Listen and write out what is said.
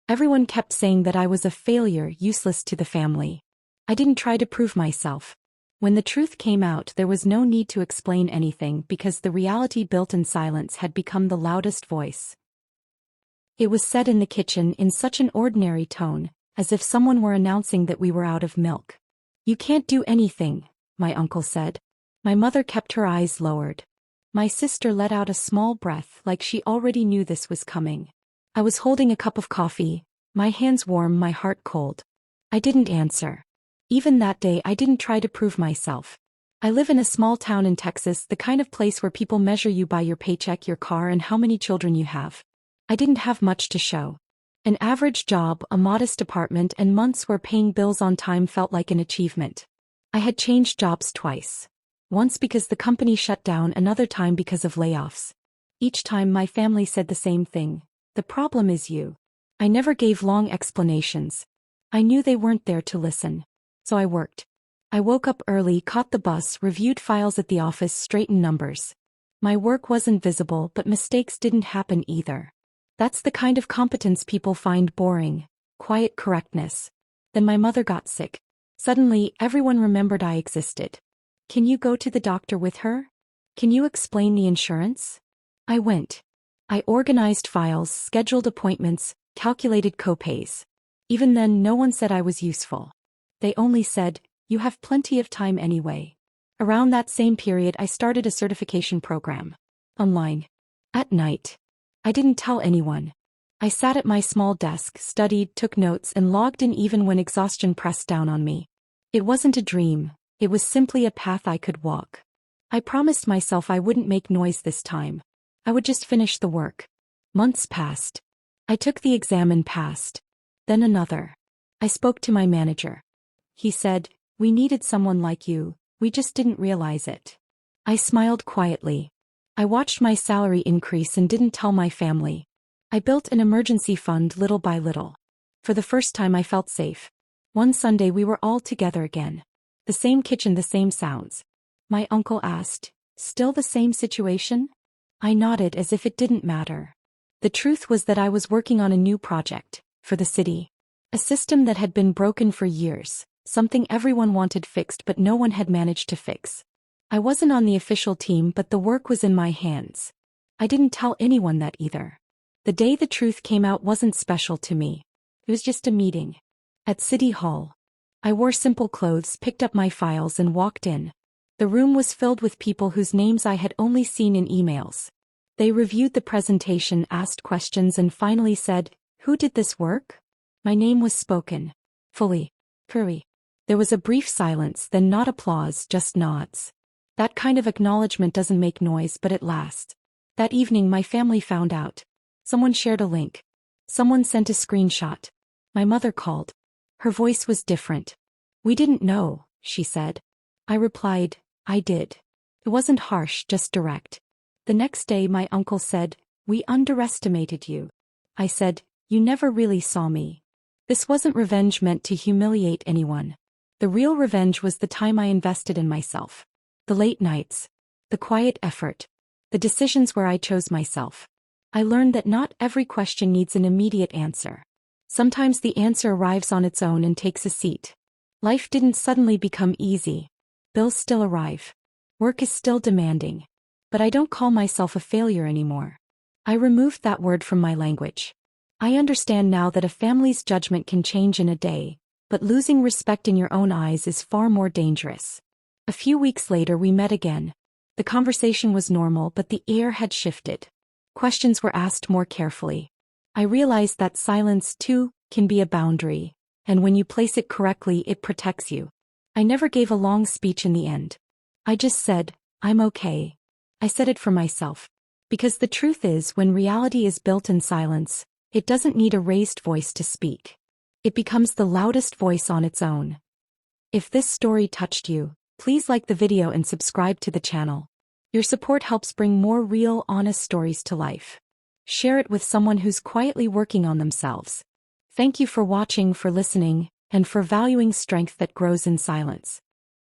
Everyone kept saying that I was a failure, useless to the family. I didn't try to prove myself. When the truth came out, there was no need to explain anything because the reality built in silence had become the loudest voice. It was said in the kitchen in such an ordinary tone, as if someone were announcing that we were out of milk. "You can't do anything," my uncle said. My mother kept her eyes lowered. My sister let out a small breath like she already knew this was coming. I was holding a cup of coffee, my hands warm, my heart cold. I didn't answer. Even that day I didn't try to prove myself. I live in a small town in Texas, the kind of place where people measure you by your paycheck, your car, and how many children you have. I didn't have much to show. An average job, a modest apartment, and months where paying bills on time felt like an achievement. I had changed jobs twice. Once because the company shut down, another time because of layoffs. Each time my family said the same thing: "The problem is you." I never gave long explanations. I knew they weren't there to listen. So I worked. I woke up early, caught the bus, reviewed files at the office, straightened numbers. My work wasn't visible, but mistakes didn't happen either. That's the kind of competence people find boring, quiet correctness. Then my mother got sick. Suddenly, everyone remembered I existed. "Can you go to the doctor with her? Can you explain the insurance?" I went. I organized files, scheduled appointments, calculated copays. Even then, no one said I was useful. They only said, "You have plenty of time anyway." Around that same period, I started a certification program. Online. At night. I didn't tell anyone. I sat at my small desk, studied, took notes, and logged in even when exhaustion pressed down on me. It wasn't a dream. It was simply a path I could walk. I promised myself I wouldn't make noise this time. I would just finish the work. Months passed. I took the exam and passed. Then another. I spoke to my manager. He said, "We needed someone like you, we just didn't realize it." I smiled quietly. I watched my salary increase and didn't tell my family. I built an emergency fund little by little. For the first time I felt safe. One Sunday we were all together again. The same kitchen, the same sounds. My uncle asked, "Still the same situation?" I nodded as if it didn't matter. The truth was that I was working on a new project, for the city. A system that had been broken for years, something everyone wanted fixed but no one had managed to fix. I wasn't on the official team, but the work was in my hands. I didn't tell anyone that either. The day the truth came out wasn't special to me. It was just a meeting. At City Hall. I wore simple clothes, picked up my files, and walked in. The room was filled with people whose names I had only seen in emails. They reviewed the presentation, asked questions, and finally said, "Who did this work?" My name was spoken. Fully. Curry. There was a brief silence, then not applause, just nods. That kind of acknowledgement doesn't make noise, but it lasts. That evening my family found out. Someone shared a link. Someone sent a screenshot. My mother called. Her voice was different. "We didn't know," she said. I replied, "I did." It wasn't harsh, just direct. The next day my uncle said, "We underestimated you." I said, "You never really saw me." This wasn't revenge meant to humiliate anyone. The real revenge was the time I invested in myself. The late nights. The quiet effort. The decisions where I chose myself. I learned that not every question needs an immediate answer. Sometimes the answer arrives on its own and takes a seat. Life didn't suddenly become easy. Bills still arrive. Work is still demanding. But I don't call myself a failure anymore. I removed that word from my language. I understand now that a family's judgment can change in a day, but losing respect in your own eyes is far more dangerous. A few weeks later we met again. The conversation was normal, but the air had shifted. Questions were asked more carefully. I realized that silence, too, can be a boundary, and when you place it correctly, it protects you. I never gave a long speech in the end. I just said, "I'm okay." I said it for myself. Because the truth is, when reality is built in silence, it doesn't need a raised voice to speak. It becomes the loudest voice on its own. If this story touched you, please like the video and subscribe to the channel. Your support helps bring more real, honest stories to life. Share it with someone who's quietly working on themselves. Thank you for watching, for listening, and for valuing strength that grows in silence.